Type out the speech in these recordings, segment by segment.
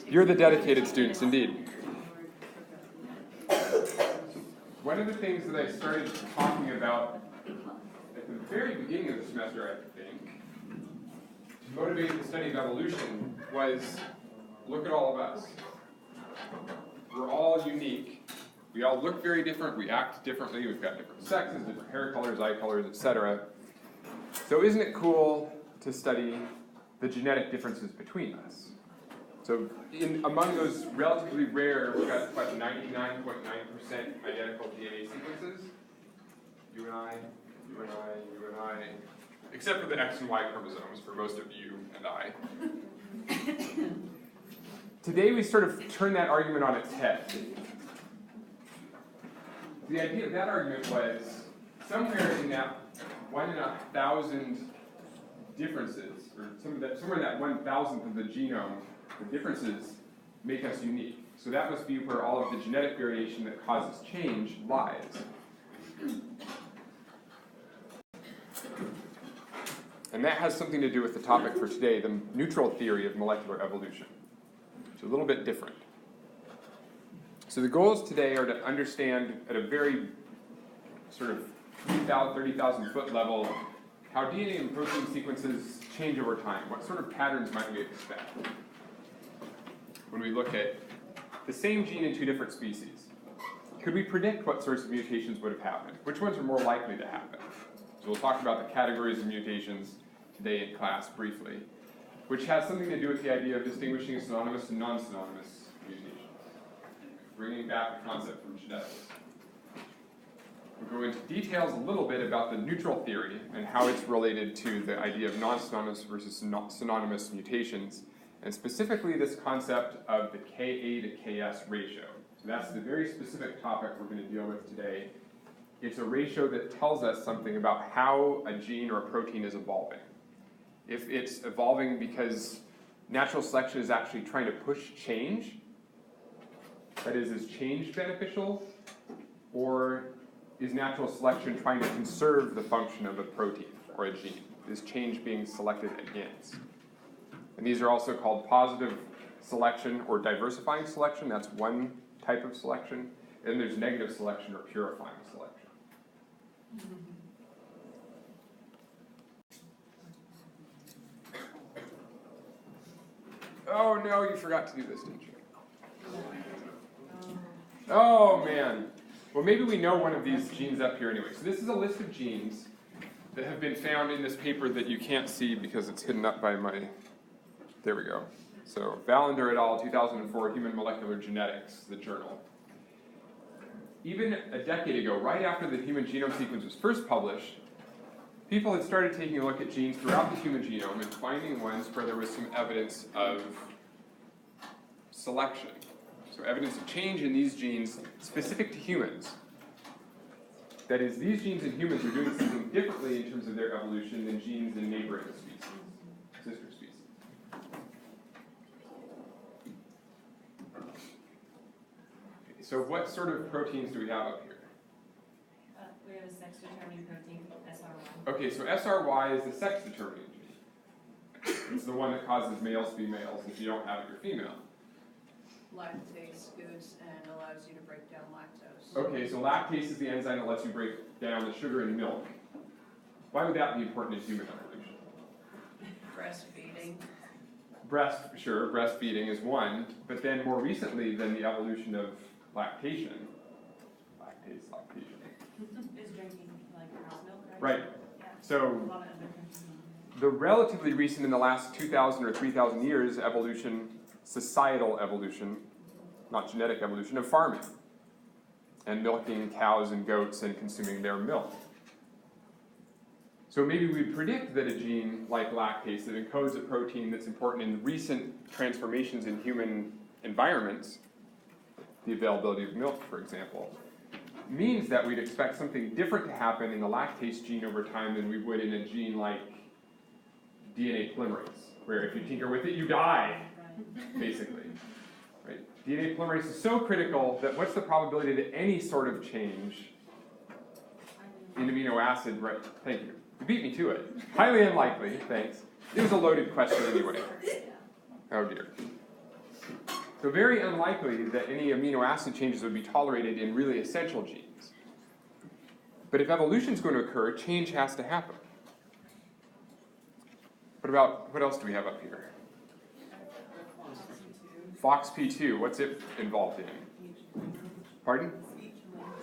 You're the dedicated students, indeed. One of the things that I started talking about at the very beginning of the semester, I think, to motivate the study of evolution was, look at all of us. We're all unique. We all look very different. We act differently. We've got different sexes, different hair colors, eye colors, etc. So isn't it cool to study the genetic differences between us? So among those relatively rare, we've got about 99.9% identical DNA sequences. You and I, you and I, you and I, except for the X and Y chromosomes for most of you and I. Today we sort of turn that argument on its head. The idea of that argument was somewhere in that 1 in 1,000 differences, or somewhere in that 1,000th of the genome, the differences make us unique. So that must be where all of the genetic variation that causes change lies. And that has something to do with the topic for today, the neutral theory of molecular evolution. It's a little bit different. So the goals today are to understand at a very sort of 30,000 foot level how DNA and protein sequences change over time. What sort of patterns might we expect when we look at the same gene in two different species? Could we predict what sorts of mutations would have happened? Which ones are more likely to happen? So we'll talk about the categories of mutations today in class briefly, which has something to do with the idea of distinguishing synonymous and non-synonymous mutations, bringing back the concept from genetics. We'll go into details a little bit about the neutral theory and how it's related to the idea of non-synonymous versus synonymous mutations, and specifically this concept of the Ka to Ks ratio. So that's the very specific topic we're going to deal with today. It's a ratio that tells us something about how a gene or a protein is evolving. If it's evolving because natural selection is actually trying to push change, that is change beneficial, or is natural selection trying to conserve the function of a protein or a gene? Is change being selected against? And these are also called positive selection or diversifying selection. That's one type of selection. And there's negative selection or purifying selection. Oh no, you forgot to do this, didn't you? Oh man. Well, maybe we know one of these genes up here anyway. So this is a list of genes that have been found in this paper that you can't see because it's hidden up by my... There we go. So Valander et al., 2004, Human Molecular Genetics, the journal. Even a decade ago, right after the human genome sequence was first published, people had started taking a look at genes throughout the human genome and finding ones where there was some evidence of selection. So evidence of change in these genes specific to humans. That is, these genes in humans are doing something differently in terms of their evolution than genes in neighboring species, sister species. Okay, so what sort of proteins do we have up here? We have a sex-determining protein, SRY. Okay, so SRY is the sex-determining gene. It's the one that causes males to be males. If you don't have it, you're female. Lactase goes and allows you to break down lactose. Okay, so lactase is the enzyme that lets you break down the sugar in milk. Why would that be important in human evolution? Breastfeeding. Breastfeeding is one, but then more recently than the evolution of lactation. Lactase. Is drinking like cow's milk, Right. Yeah. So A lot of other countries. the relatively recent, in the last 2,000 or 3,000 years, evolution, societal evolution, not genetic evolution, of farming and milking cows and goats and consuming their milk. So maybe we predict that a gene like lactase that encodes a protein that's important in recent transformations in human environments, the availability of milk, for example, means that we'd expect something different to happen in the lactase gene over time than we would in a gene like DNA polymerase, where if you tinker with it, you die, basically. Right? DNA polymerase is so critical that what's the probability that any sort of change in amino acid, right? Thank you. You beat me to it. Highly unlikely, thanks. It was a loaded question anyway. Oh dear. So very unlikely that any amino acid changes would be tolerated in really essential genes. But if evolution is going to occur, change has to happen. What else do we have up here? FOXP2, what's it involved in? Pardon?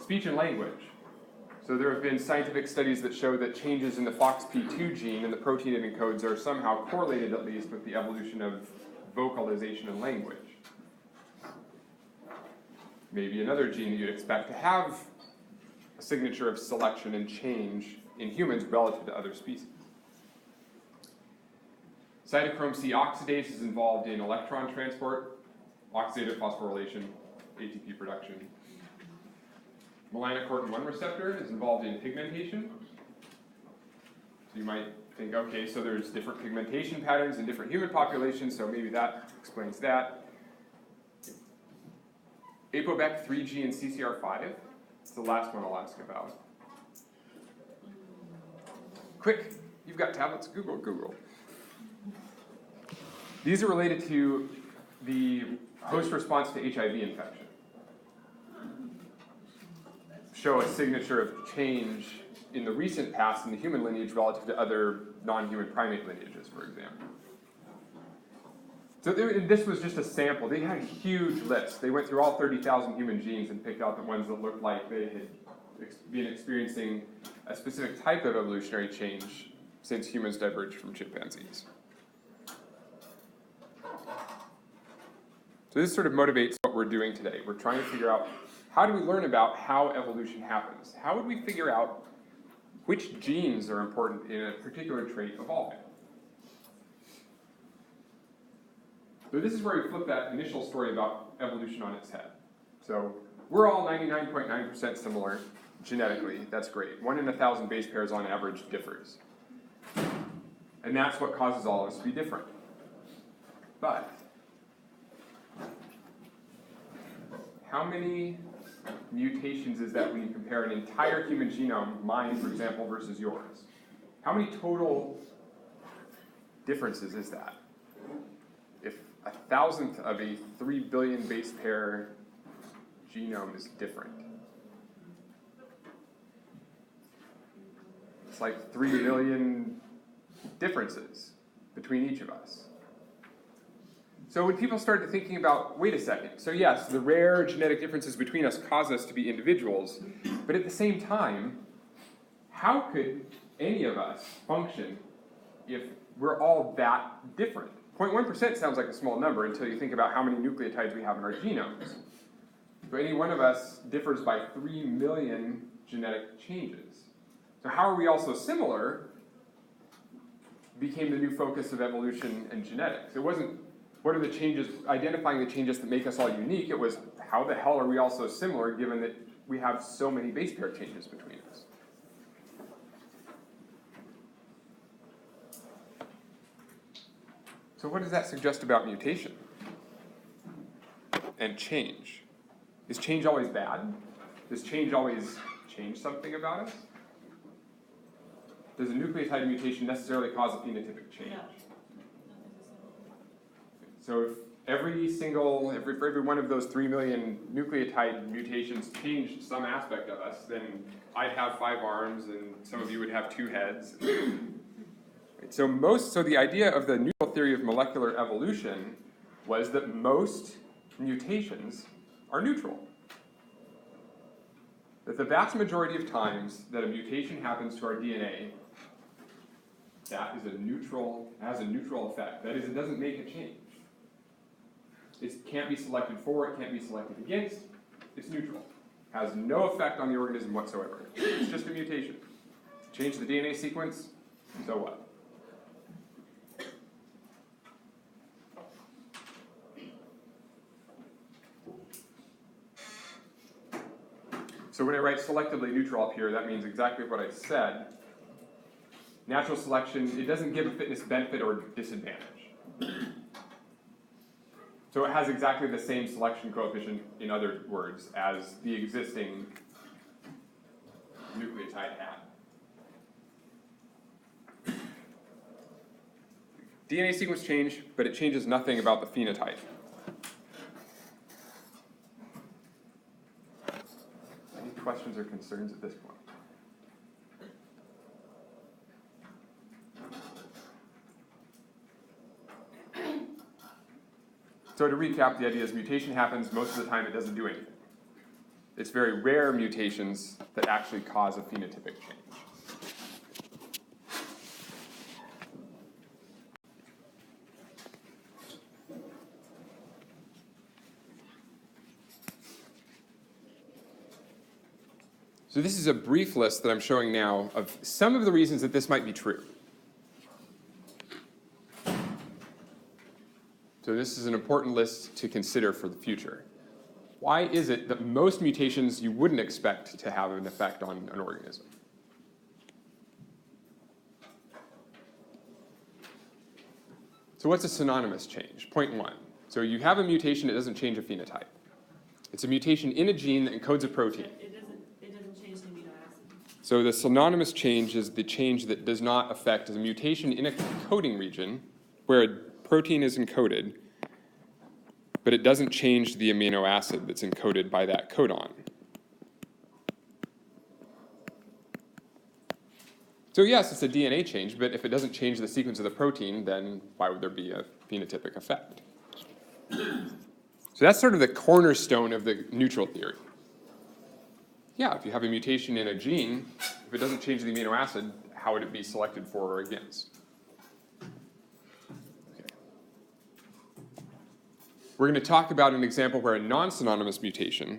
Speech and language. So there have been scientific studies that show that changes in the FOXP2 gene and the protein it encodes are somehow correlated at least with the evolution of vocalization and language. Maybe another gene that you'd expect to have a signature of selection and change in humans relative to other species. Cytochrome C oxidase is involved in electron transport, oxidative phosphorylation, ATP production. Melanocortin-1 receptor is involved in pigmentation. So you might think, okay, so there's different pigmentation patterns in different human populations, so maybe that explains that. ApoBec 3G and CCR5, it's the last one I'll ask about. Quick, you've got tablets, Google. These are related to the host response to HIV infection. Show a signature of change in the recent past in the human lineage relative to other non-human primate lineages, for example. So this was just a sample. They had a huge list. They went through all 30,000 human genes and picked out the ones that looked like they had been experiencing a specific type of evolutionary change since humans diverged from chimpanzees. So this sort of motivates what we're doing today. We're trying to figure out, how do we learn about how evolution happens? How would we figure out which genes are important in a particular trait evolving? So this is where we flip that initial story about evolution on its head. So we're all 99.9% similar genetically. That's great. 1 in 1,000 base pairs on average differs. And that's what causes all of us to be different. But how many mutations is that when you compare an entire human genome, mine, for example, versus yours? How many total differences is that? If 1,000th of a 3 billion base pair genome is different, it's like 3 million differences between each of us. So when people started thinking about, wait a second, so yes, the rare genetic differences between us cause us to be individuals, but at the same time, how could any of us function if we're all that different? 0.1% sounds like a small number until you think about how many nucleotides we have in our genomes. So any one of us differs by 3 million genetic changes. So how are we all so similar became the new focus of evolution and genetics. It wasn't what are the changes, identifying the changes that make us all unique, it was how the hell are we all so similar given that we have so many base pair changes between us. So what does that suggest about mutation and change? Is change always bad? Does change always change something about us? Does a nucleotide mutation necessarily cause a phenotypic change? No. So if for every one of those 3 million nucleotide mutations changed some aspect of us, then I'd have 5 arms and some of you would have 2 heads. So the idea of the neutral theory of molecular evolution was that most mutations are neutral. That the vast majority of times that a mutation happens to our DNA, that is has a neutral effect. That is, it doesn't make a change. It can't be selected for, it can't be selected against, it's neutral. Has no effect on the organism whatsoever. It's just a mutation. Change the DNA sequence, so what? So when I write selectively neutral up here, that means exactly what I said. Natural selection, it doesn't give a fitness benefit or disadvantage. So it has exactly the same selection coefficient, in other words, as the existing nucleotide had. DNA sequence change, but it changes nothing about the phenotype. Any questions or concerns at this point? So to recap, the idea is mutation happens, most of the time it doesn't do anything. It's very rare mutations that actually cause a phenotypic change. So this is a brief list that I'm showing now of some of the reasons that this might be true. So this is an important list to consider for the future. Why is it that most mutations you wouldn't expect to have an effect on an organism? So what's a synonymous change? Point one. So you have a mutation that doesn't change a phenotype. It's a mutation in a gene that encodes a protein. It doesn't change the amino acid. So the synonymous change is the change that does not affect, is a mutation in a coding region where a protein is encoded, but it doesn't change the amino acid that's encoded by that codon. So yes, it's a DNA change, but if it doesn't change the sequence of the protein, then why would there be a phenotypic effect? So that's sort of the cornerstone of the neutral theory. Yeah, if you have a mutation in a gene, if it doesn't change the amino acid, how would it be selected for or against? Okay. We're going to talk about an example where a non-synonymous mutation,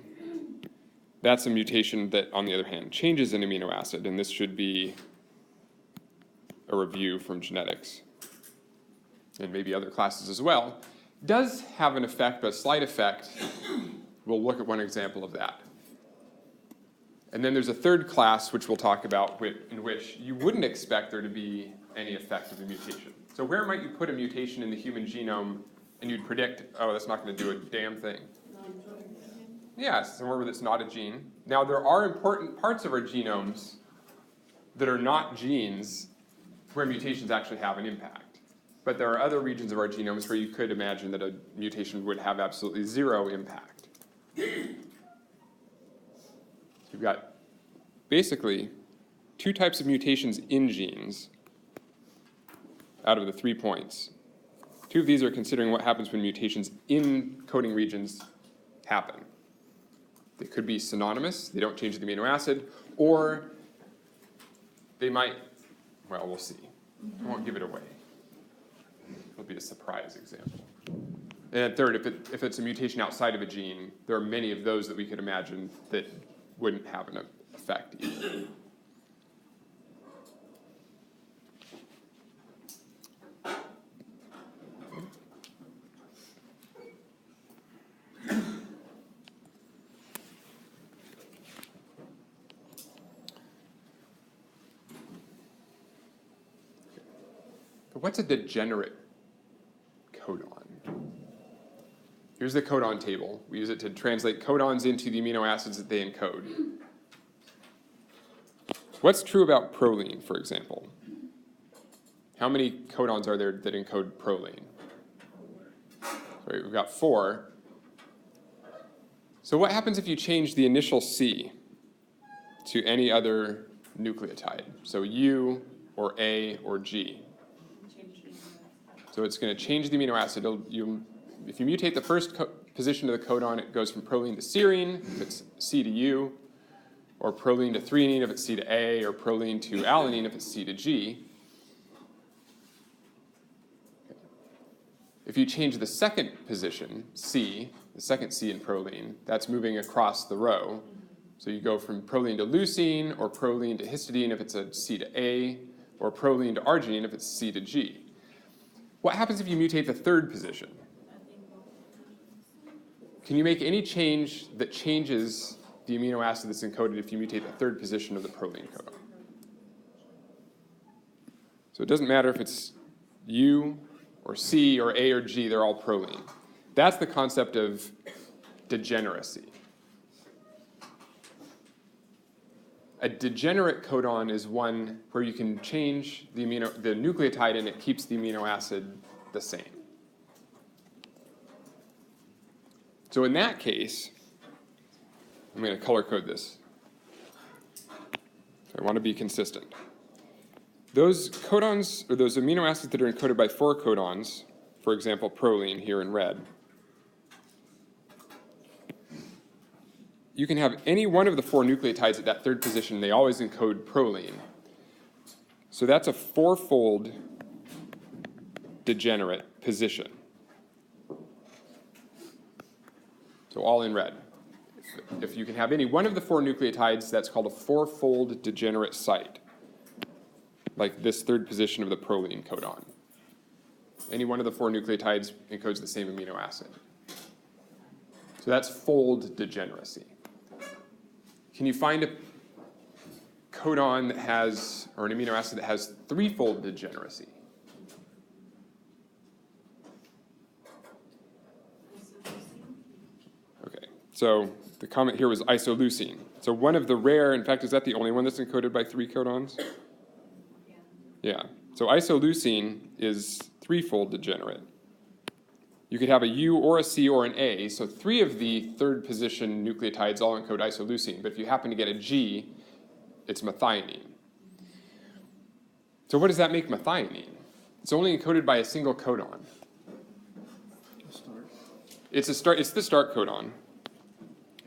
that's a mutation that, on the other hand, changes an amino acid, and this should be a review from genetics, and maybe other classes as well, does have an effect, but a slight effect. We'll look at one example of that. And then there's a third class, which we'll talk about, in which you wouldn't expect there to be any effect of a mutation. So where might you put a mutation in the human genome and you'd predict, oh, that's not going to do a damn thing? Yeah, somewhere where it's not a gene. Now, there are important parts of our genomes that are not genes where mutations actually have an impact. But there are other regions of our genomes where you could imagine that a mutation would have absolutely zero impact. You've got basically two types of mutations in genes out of the 3 points. Two of these are considering what happens when mutations in coding regions happen. They could be synonymous, they don't change the amino acid, or they might, well, we'll see. I won't give it away. It'll be a surprise example. And then third, if it's a mutation outside of a gene, there are many of those that we could imagine that wouldn't have an effect either. But what's a degenerate codon? Here's the codon table. We use it to translate codons into the amino acids that they encode. What's true about proline, for example? How many codons are there that encode proline? Right, we've got 4. So what happens if you change the initial C to any other nucleotide? So U or A or G. So it's going to change the amino acid. If you mutate the first position of the codon, it goes from proline to serine, if it's C to U, or proline to threonine if it's C to A, or proline to alanine if it's C to G. If you change the second position, C, the second C in proline, that's moving across the row. So you go from proline to leucine, or proline to histidine if it's a C to A, or proline to arginine if it's C to G. What happens if you mutate the third position? Can you make any change that changes the amino acid that's encoded if you mutate the third position of the proline codon? So it doesn't matter if it's U or C or A or G, they're all proline. That's the concept of degeneracy. A degenerate codon is one where you can change the nucleotide and it keeps the amino acid the same. So in that case, I'm going to color code this. I want to be consistent. Those codons, or those amino acids that are encoded by 4 codons, for example, proline here in red, you can have any one of the 4 nucleotides at that third position. They always encode proline. So that's a 4-fold degenerate position. So all in red. If you can have any one of the 4 nucleotides, that's called a 4-fold degenerate site, like this third position of the proline codon. Any one of the 4 nucleotides encodes the same amino acid. So that's fold degeneracy. Can you find a codon that has, or an amino acid that has 3-fold degeneracy? Okay, so the comment here was isoleucine. So one of the rare, in fact, is that the only one that's encoded by 3 codons? Yeah. So isoleucine is 3-fold degenerate. You could have a U or a C or an A, so 3 of the third position nucleotides all encode isoleucine, but if you happen to get a G, it's methionine. So what does that make methionine? It's only encoded by a single codon. It's the start codon.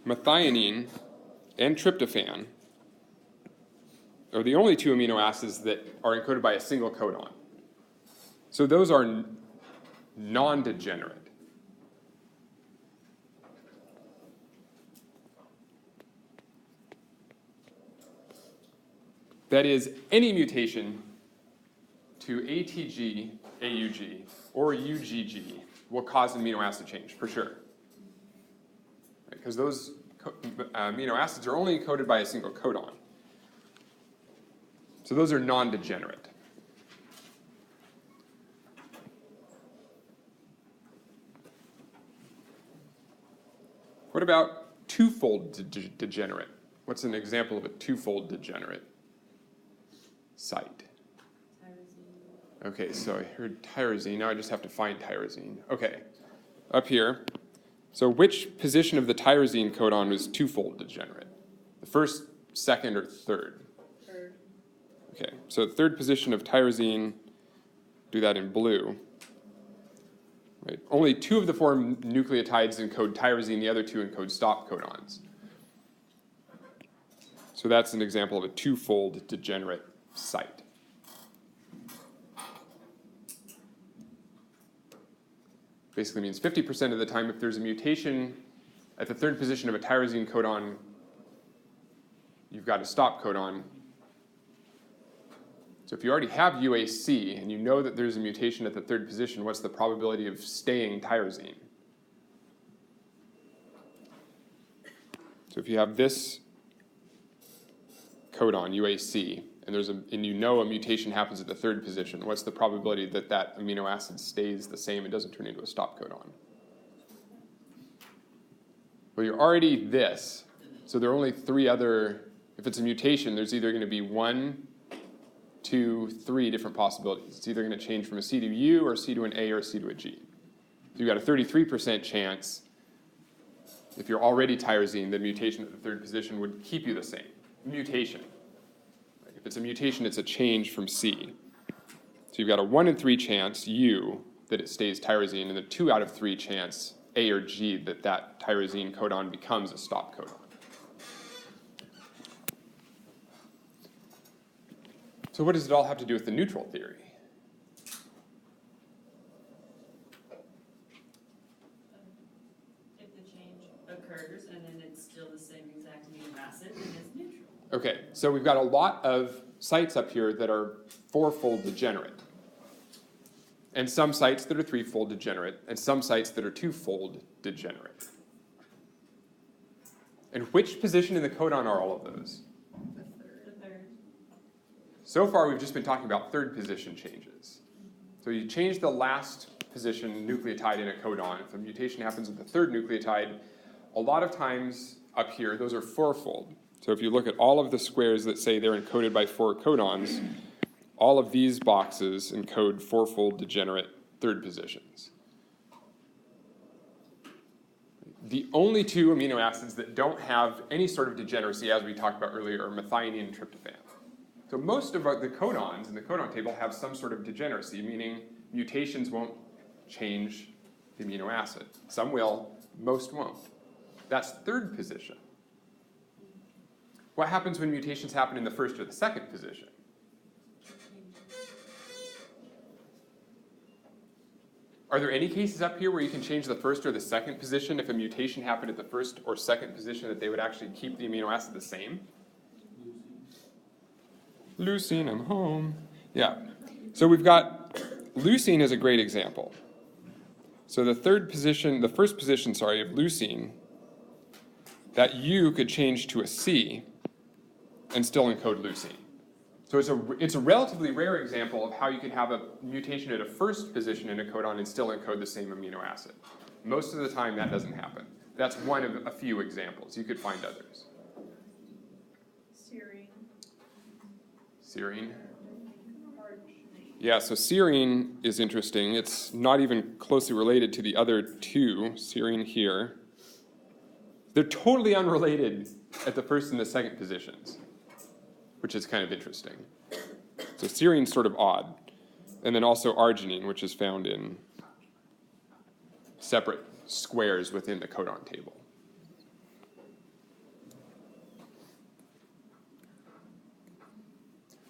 Methionine and tryptophan are the only 2 amino acids that are encoded by a single codon. So those are non-degenerate. That is, any mutation to ATG, AUG, or UGG will cause an amino acid change, for sure. Because those amino acids are only encoded by a single codon. So those are non-degenerate. What about 2-fold degenerate? What's an example of a 2-fold degenerate site? Tyrosine. Okay, so I heard tyrosine. Now I just have to find tyrosine. Okay, up here. So which position of the tyrosine codon was 2-fold degenerate? The first, second, or third? Third. Okay, so the third position of tyrosine, do that in blue. Right. Only 2 of the 4 nucleotides encode tyrosine, the other 2 encode stop codons. So that's an example of a 2-fold degenerate site. Basically means 50% of the time if there's a mutation at the third position of a tyrosine codon, you've got a stop codon. So if you already have UAC and you know that there's a mutation at the third position, what's the probability of staying tyrosine? So if you have this codon, UAC, and you know a mutation happens at the third position, what's the probability that that amino acid stays the same and doesn't turn into a stop codon? Well, you're already this, so there are only 3 other, if it's a mutation, there's either going to be 1, 2, 3 different possibilities. It's either going to change from a C to U, or C to an A, or C to a G. So you've got a 33% chance, if you're already tyrosine, the mutation at the third position would keep you the same. Mutation. If it's a mutation, it's a change from C. So you've got a 1 in 3 chance, U, that it stays tyrosine, and a 2 out of 3 chance, A or G, that that tyrosine codon becomes a stop codon. So what does it all have to do with the neutral theory? If the change occurs and then it's still the same exact amino acid, then it's neutral. Okay, so we've got a lot of sites up here that are 4-fold degenerate. And some sites that are 3-fold degenerate, and some sites that are 2-fold degenerate. And which position in the codon are all of those? The third. So far, we've just been talking about third position changes. So you change the last position nucleotide in a codon. If a mutation happens with the third nucleotide, a lot of times up here, those are 4-fold. So if you look at all of the squares that say they're encoded by 4 codons, all of these boxes encode 4-fold degenerate third positions. The only 2 amino acids that don't have any sort of degeneracy, as we talked about earlier, are methionine and tryptophan. So most of the codons in the codon table have some sort of degeneracy, meaning mutations won't change the amino acid. Some will, most won't. That's third position. What happens when mutations happen in the first or the second position? Are there any cases up here where you can change the first or the second position if a mutation happened at the first or second position that they would actually keep the amino acid the same? Leucine, I'm home. Yeah. So we've got leucine is a great example. So the first position, sorry, of leucine, that U could change to a C and still encode leucine. So it's a relatively rare example of how you can have a mutation at a first position in a codon and still encode the same amino acid. Most of the time that doesn't happen. That's one of a few examples. You could find others. Serine. Yeah, so serine is interesting. It's not even closely related to the other 2, serine here. They're totally unrelated at the first and the second positions, which is kind of interesting. So serine's sort of odd. And then also arginine, which is found in separate squares within the codon table.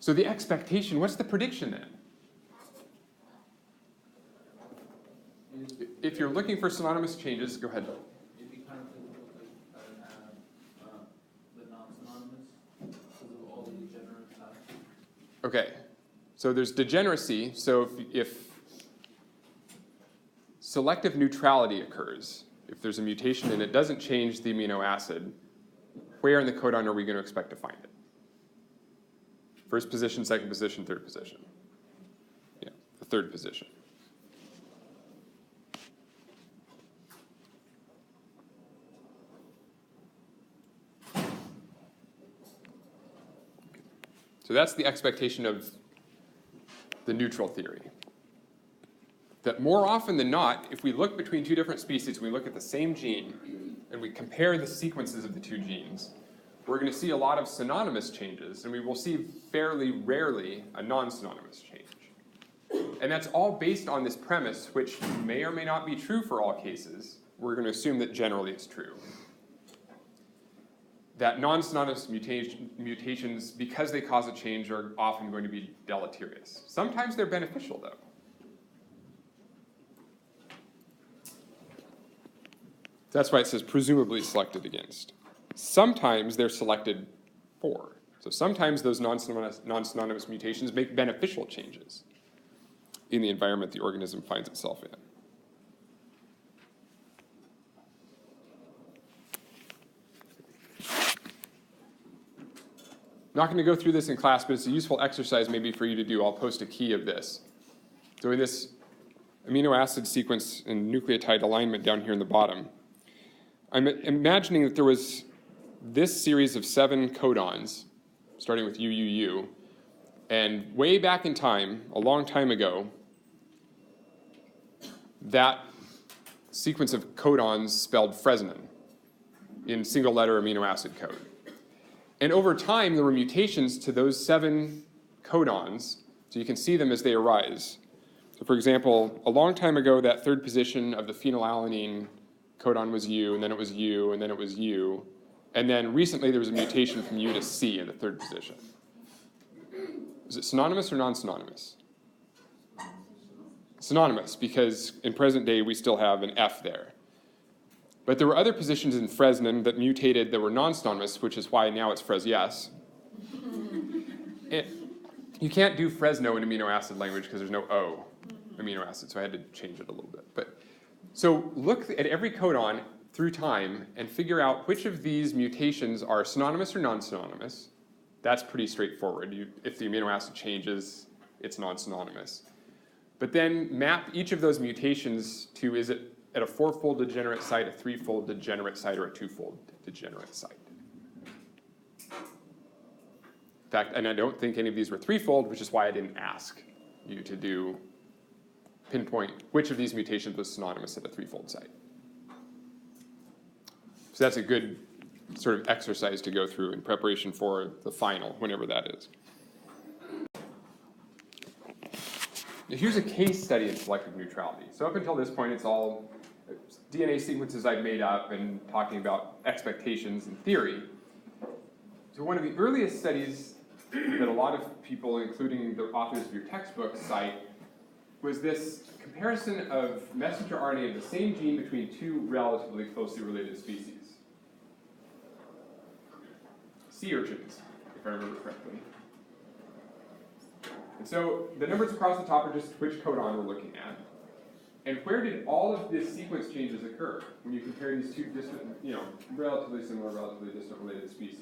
So the expectation, what's the prediction then? If you're looking for synonymous changes, go ahead. It'd be kind of difficult to have the non-synonymous because of all the degenerate types. Okay, so there's degeneracy. So if selective neutrality occurs, if there's a mutation and it doesn't change the amino acid, where in the codon are we going to expect to find it? First position, second position, third position. Yeah, the third position. So that's the expectation of the neutral theory. That more often than not, if we look between 2 different species, we look at the same gene, and we compare the sequences of the 2 genes, we're going to see a lot of synonymous changes, and we will see fairly rarely a non-synonymous change. And that's all based on this premise, which may or may not be true for all cases. We're going to assume that generally it's true. That non-synonymous mutations, because they cause a change, are often going to be deleterious. Sometimes they're beneficial, though. That's why it says presumably selected against. Sometimes they're selected for. So sometimes those non-synonymous mutations make beneficial changes in the environment the organism finds itself in. I'm not going to go through this in class, but it's a useful exercise maybe for you to do. I'll post a key of this. So in this amino acid sequence and nucleotide alignment down here in the bottom, I'm imagining that there was this series of 7 codons, starting with UUU, and way back in time, a long time ago, that sequence of codons spelled Fresnin in single-letter amino acid code. And over time, there were mutations to those 7 codons, so you can see them as they arise. So for example, a long time ago, that third position of the phenylalanine codon was U, and then it was U, and then it was U. And then recently, there was a mutation from U to C in the third position. Is it synonymous or non-synonymous? Synonymous, because in present day, we still have an F there. But there were other positions in Fresnin that mutated that were non-synonymous, which is why now it's Fres-yes. You can't do Fresno in amino acid language because there's no O amino acid, so I had to change it a little bit. So look at every codon through time and figure out which of these mutations are synonymous or non-synonymous. That's pretty straightforward. If the amino acid changes, it's non-synonymous. But then map each of those mutations to, is it at a 4-fold degenerate site, a 3-fold degenerate site, or a 2-fold degenerate site. fact, and I don't think any of these were threefold, which is why I didn't ask you to pinpoint which of these mutations was synonymous at a threefold site. So that's a good sort of exercise to go through in preparation for the final, whenever that is. Now, here's a case study in selective neutrality. So up until this point, it's all DNA sequences I've made up and talking about expectations and theory. So one of the earliest studies that a lot of people, including the authors of your textbooks, cite was this comparison of messenger RNA of the same gene between two relatively closely related species. Sea urchins, if I remember correctly. And so the numbers across the top are just which codon we're looking at. And where did all of these sequence changes occur when you compare these two distant, relatively similar, relatively distant related species?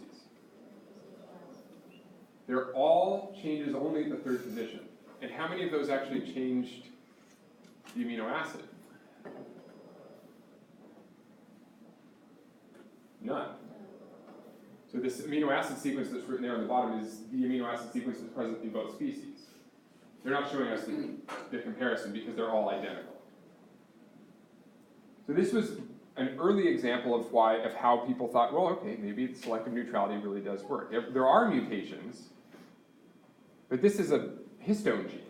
They're all changes only at the third position. And how many of those actually changed the amino acid? None. So this amino acid sequence that's written there on the bottom is the amino acid sequence that's present in both species. They're not showing us the comparison because they're all identical. So this was an early example of how people thought, well, okay, maybe selective neutrality really does work. There are mutations, but this is a histone gene.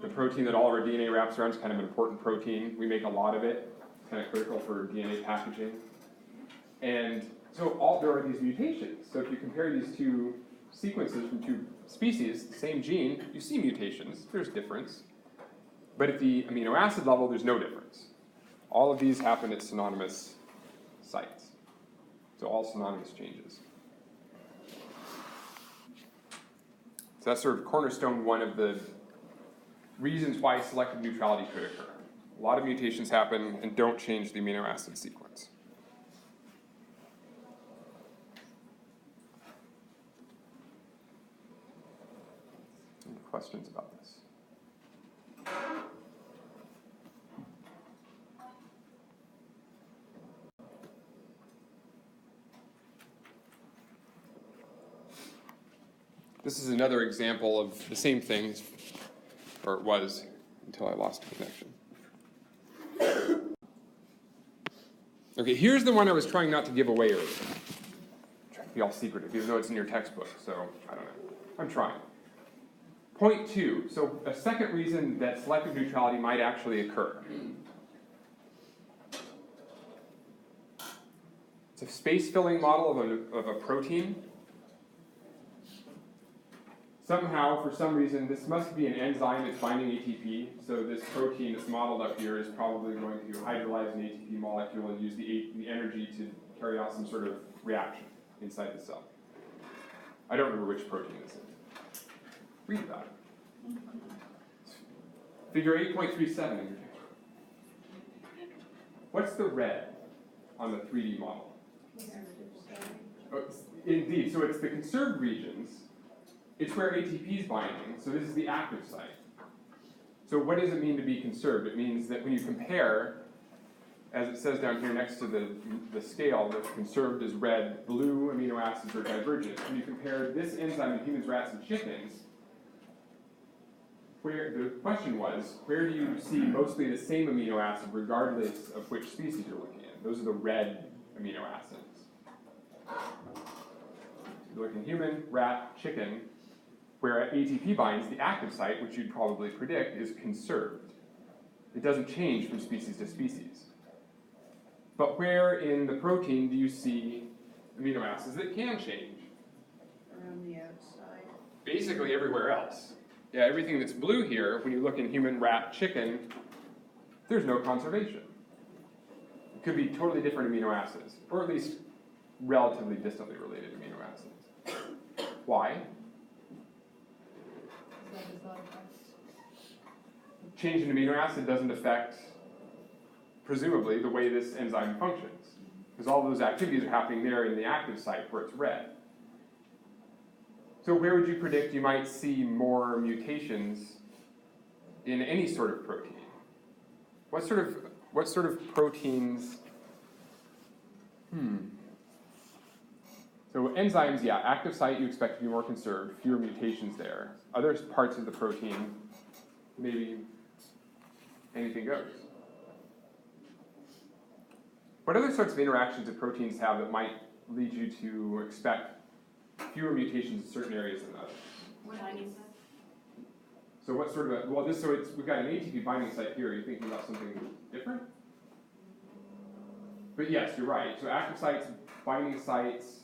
The protein that all of our DNA wraps around is kind of an important protein. We make a lot of it. It's kind of critical for DNA packaging. And so there are these mutations. So if you compare these two sequences from two species, the same gene, you see mutations. There's difference. But at the amino acid level, there's no difference. All of these happen at synonymous sites. So all synonymous changes. So that's sort of cornerstone one of the reasons why selective neutrality could occur. A lot of mutations happen and don't change the amino acid sequence. Any questions about this? This is another example of the same thing, or it was, until I lost the connection. Okay, here's the one I was trying not to give away earlier. I'm trying to be all secretive, even though it's in your textbook, so I don't know. I'm trying. Point 2, so a second reason that selective neutrality might actually occur. It's a space-filling model of a protein. Somehow, for some reason, this must be an enzyme that's binding ATP, so this protein that's modeled up here is probably going to hydrolyze an ATP molecule and use the energy to carry out some sort of reaction inside the cell. I don't remember which protein this is. Read about it. Figure 8.37 in your textbook. What's the red on the 3D model? Oh, indeed, so it's the conserved regions. It's where ATP is binding, so this is the active site. So what does it mean to be conserved? It means that when you compare, as it says down here next to the scale, that conserved is red, blue amino acids are divergent. When you compare this enzyme in humans, rats, and chickens, the question was, where do you see mostly the same amino acid regardless of which species you're looking at? Those are the red amino acids. You're looking at human, rat, chicken, where ATP binds, the active site, which you'd probably predict, is conserved. It doesn't change from species to species. But where in the protein do you see amino acids that can change? Around the outside. Basically everywhere else. Yeah, everything that's blue here, when you look in human, rat, chicken, there's no conservation. It could be totally different amino acids, or at least relatively distantly related amino acids. Why? Change in amino acid doesn't affect, presumably, the way this enzyme functions. Because all those activities are happening there in the active site where it's red. So where would you predict you might see more mutations in any sort of protein? What sort of proteins? So So enzymes, yeah, active site you expect to be more conserved, fewer mutations there. Other parts of the protein, maybe anything goes. What other sorts of interactions do proteins have that might lead you to expect fewer mutations in certain areas than others? So what sort of we've got an ATP binding site here. Are you thinking about something different? But yes, you're right. So active sites, binding sites.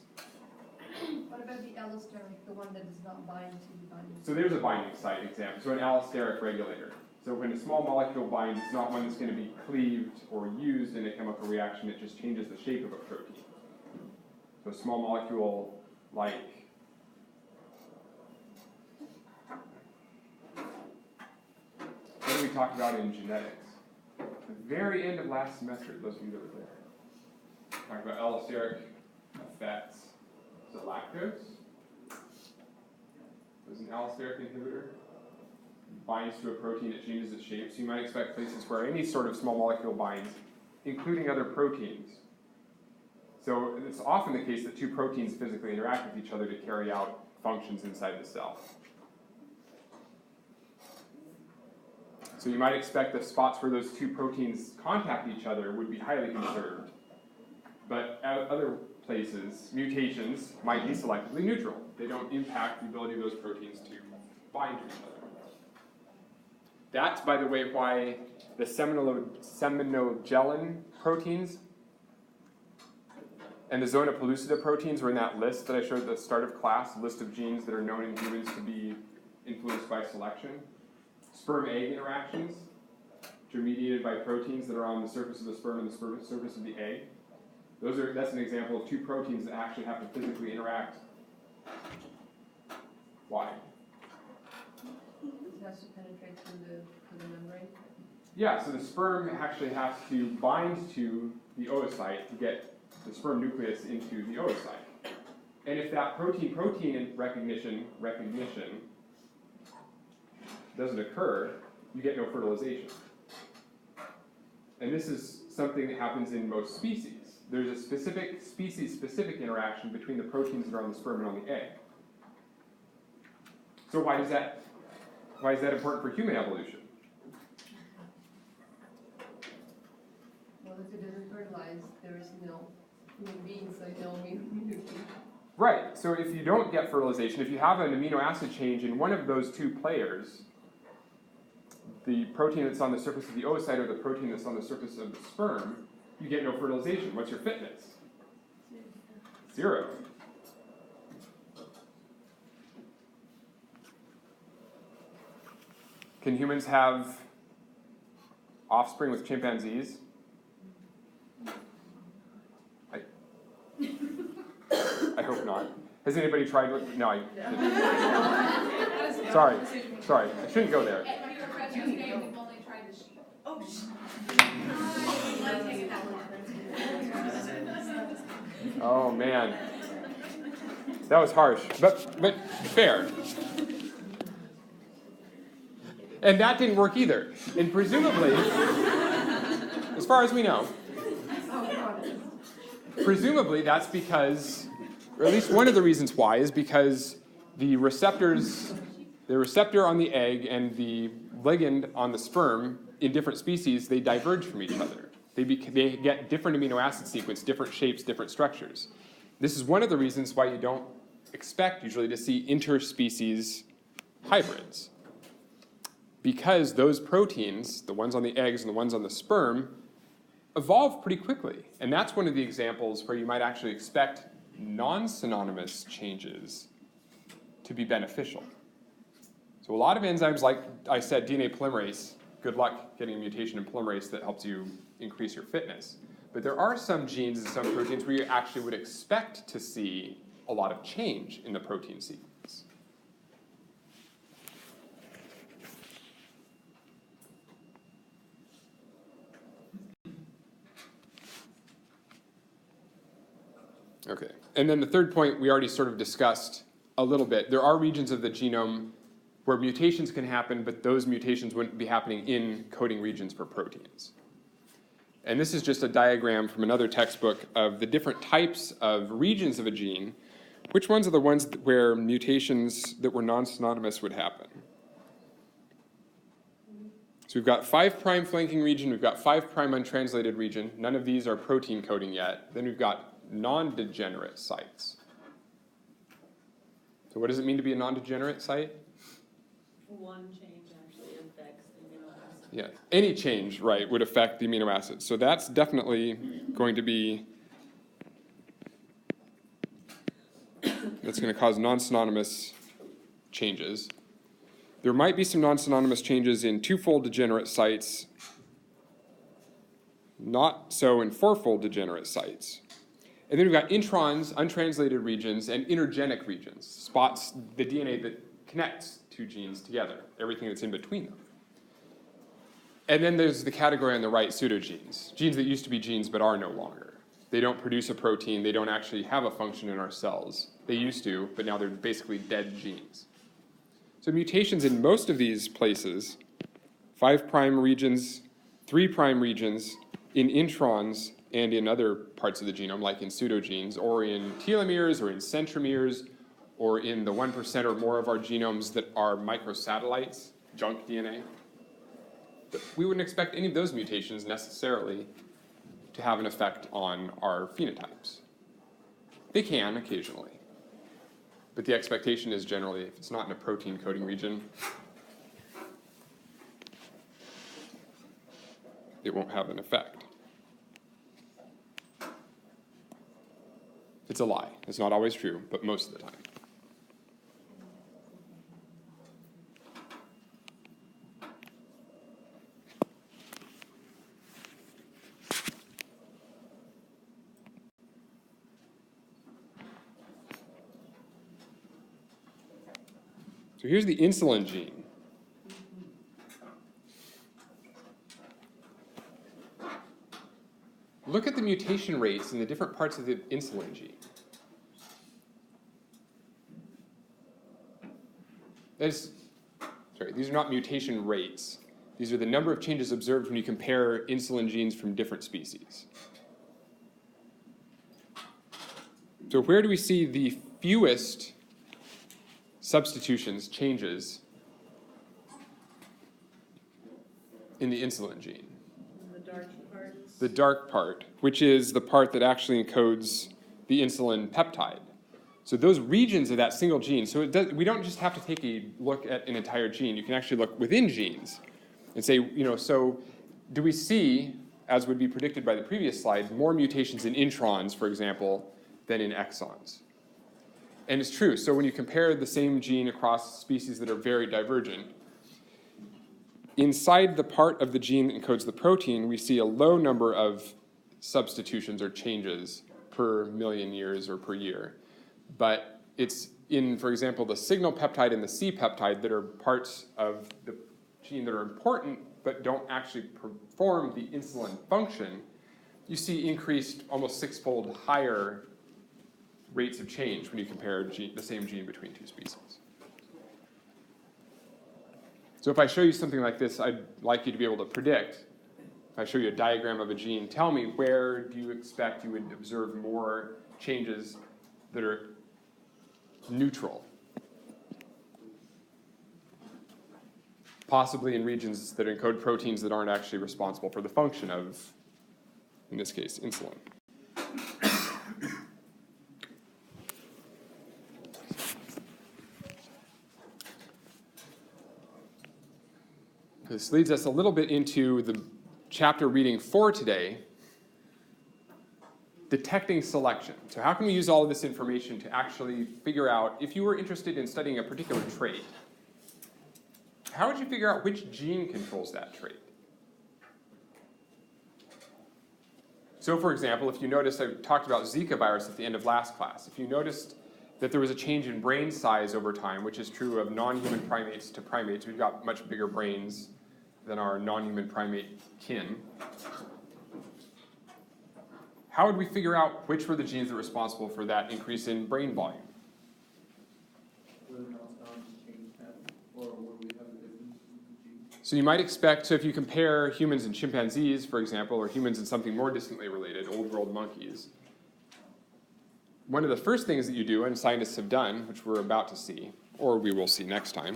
What about the allosteric, the one that does not bind to the binding? So there's a binding site example. So an allosteric regulator. So when a small molecule binds, it's not one that's going to be cleaved or used in a chemical reaction. It just changes the shape of a protein. So a small molecule like what did we talk about in genetics? The very end of last semester, those of you that were there. Talking about allosteric effects. So lactose is an allosteric inhibitor. Binds to a protein, it changes its shape. So you might expect places where any sort of small molecule binds, including other proteins. So it's often the case that two proteins physically interact with each other to carry out functions inside the cell. So you might expect the spots where those two proteins contact each other would be highly conserved. But at other places, mutations might be selectively neutral. They don't impact the ability of those proteins to bind to each other. That's, by the way, why the seminogelin proteins and the zona pellucida proteins were in that list that I showed at the start of class, list of genes that are known in humans to be influenced by selection. Sperm-egg interactions, which are mediated by proteins that are on the surface of the sperm and the surface of the egg. That's an example of two proteins that actually have to physically interact. Why? It has to penetrate through the membrane. Yeah, so the sperm actually has to bind to the oocyte to get the sperm nucleus into the oocyte. And if that protein recognition doesn't occur, you get no fertilization. And this is something that happens in most species. There's a specific species-specific interaction between the proteins that are on the sperm and on the egg. So why is that important for human evolution? Well, if it doesn't fertilize, there is no human being, so no immunity. Right, so if you don't get fertilization, if you have an amino acid change in one of those two players, the protein that's on the surface of the oocyte or the protein that's on the surface of the sperm, you get no fertilization. What's your fitness? 0. Can humans have offspring with chimpanzees? I hope not. Has anybody tried? No, I didn't. Sorry. I shouldn't go there. At my professor's day, we've only tried the sheep. Oh, Oh man, that was harsh, but fair. And that didn't work either. And presumably, as far as we know, presumably that's because, or at least one of the reasons why, is because the receptor on the egg and the ligand on the sperm in different species, they diverge from each other. They get different amino acid sequence, different shapes, different structures. This is one of the reasons why you don't expect usually to see interspecies hybrids. Because those proteins, the ones on the eggs and the ones on the sperm, evolve pretty quickly. And that's one of the examples where you might actually expect nonsynonymous changes to be beneficial. So a lot of enzymes, like I said, DNA polymerase, good luck getting a mutation in polymerase that helps you increase your fitness. But there are some genes and some proteins where you actually would expect to see a lot of change in the protein sequence. Okay, and then the third point we already sort of discussed a little bit. There are regions of the genome where mutations can happen, but those mutations wouldn't be happening in coding regions for proteins. And this is just a diagram from another textbook of the different types of regions of a gene which ones are the ones where mutations that were non-synonymous would happen? So we've got 5' flanking region, we've got 5' untranslated region. None of these are protein coding yet. Then we've got non-degenerate sites. So what does it mean to be a non-degenerate site? One change actually affects the amino acid. Yeah, any change, right, would affect the amino acids. So that's definitely going to be, that's going to cause non-synonymous changes. There might be some non-synonymous changes in 2-fold degenerate sites, not so in 4-fold degenerate sites. And then we've got introns, untranslated regions, and intergenic regions, spots, the DNA that connects two genes together, everything that's in between them. And then there's the category on the right, pseudogenes, genes that used to be genes but are no longer. They don't produce a protein, they don't actually have a function in our cells. They used to, but now they're basically dead genes. So mutations in most of these places, 5' regions, 3' regions, in introns, and in other parts of the genome, like in pseudogenes, or in telomeres, or in centromeres, or in the 1% or more of our genomes that are microsatellites, junk DNA. But we wouldn't expect any of those mutations necessarily to have an effect on our phenotypes. They can occasionally, but the expectation is generally if it's not in a protein coding region, it won't have an effect. It's a lie. It's not always true, but most of the time. So here's the insulin gene. Look at the mutation rates in the different parts of the insulin gene. These are not mutation rates. These are the number of changes observed when you compare insulin genes from different species. So where do we see the fewest substitutions, changes in the insulin gene? And the dark parts. The dark part, which is the part that actually encodes the insulin peptide. So those regions of that single gene, so we don't just have to take a look at an entire gene. You can actually look within genes and say, so do we see, as would be predicted by the previous slide, more mutations in introns, for example, than in exons? And it's true. So when you compare the same gene across species that are very divergent, inside the part of the gene that encodes the protein, we see a low number of substitutions or changes per million years or per year. But it's in, for example, the signal peptide and the C peptide that are parts of the gene that are important but don't actually perform the insulin function, you see increased almost 6-fold higher rates of change when you compare the same gene between two species. So if I show you something like this, I'd like you to be able to predict. If I show you a diagram of a gene, tell me where do you expect you would observe more changes that are neutral? Possibly in regions that encode proteins that aren't actually responsible for the function of, in this case, insulin. This leads us a little bit into the chapter reading for today, detecting selection. So how can we use all of this information to actually figure out, if you were interested in studying a particular trait, how would you figure out which gene controls that trait? So for example, if you notice, I talked about Zika virus at the end of last class. If you noticed that there was a change in brain size over time, which is true of non-human primates to primates, we've got much bigger brains than our non-human primate kin. How would we figure out which were the genes that were responsible for that increase in brain volume? Will the non-synonymous change happen, or will we have a difference in the genes? So you might expect, so if you compare humans and chimpanzees, for example, or humans and something more distantly related, old world monkeys, one of the first things that you do, and scientists have done, which we're about to see, or we will see next time,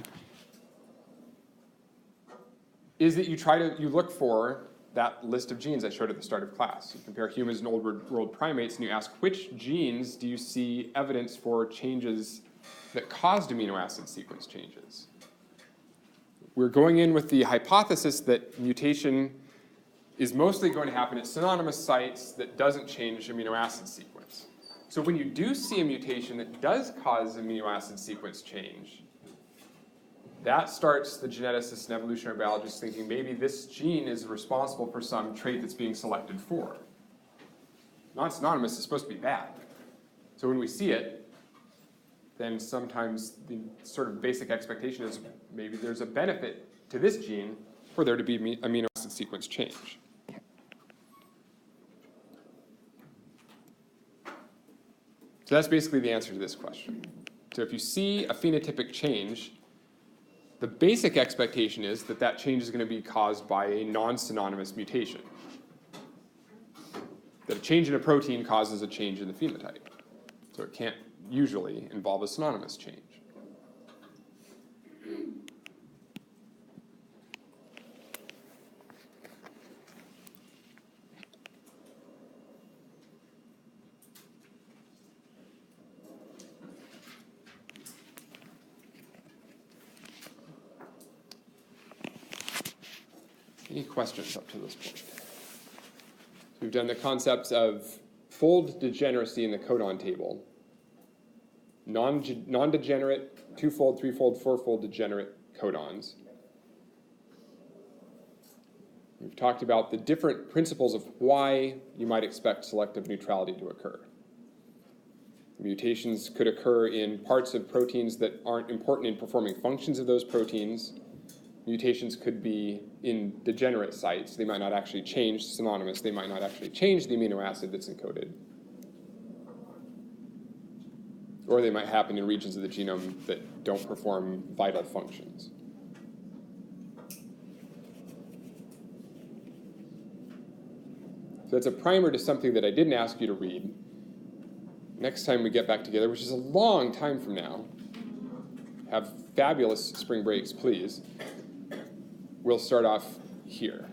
is that you look for that list of genes I showed at the start of class. You compare humans and old world primates, and you ask which genes do you see evidence for changes that caused amino acid sequence changes. We're going in with the hypothesis that mutation is mostly going to happen at synonymous sites that doesn't change amino acid sequence. So when you do see a mutation that does cause amino acid sequence change, that starts the geneticists and evolutionary biologists thinking maybe this gene is responsible for some trait that's being selected for. Non-synonymous is supposed to be bad. So when we see it, then sometimes the sort of basic expectation is maybe there's a benefit to this gene for there to be amino acid sequence change. So that's basically the answer to this question. So if you see a phenotypic change, the basic expectation is that that change is going to be caused by a non-synonymous mutation. That a change in a protein causes a change in the phenotype. So it can't usually involve a synonymous change. Any questions up to this point? So we've done the concepts of fold degeneracy in the codon table, non-degenerate, two-fold, three-fold, four-fold degenerate codons. We've talked about the different principles of why you might expect selective neutrality to occur. Mutations could occur in parts of proteins that aren't important in performing functions of those proteins. Mutations could be in degenerate sites. They might not actually change synonymous. They might not actually change the amino acid that's encoded. Or they might happen in regions of the genome that don't perform vital functions. So that's a primer to something that I didn't ask you to read. Next time we get back together, which is a long time from now, have fabulous spring breaks, please. We'll start off here.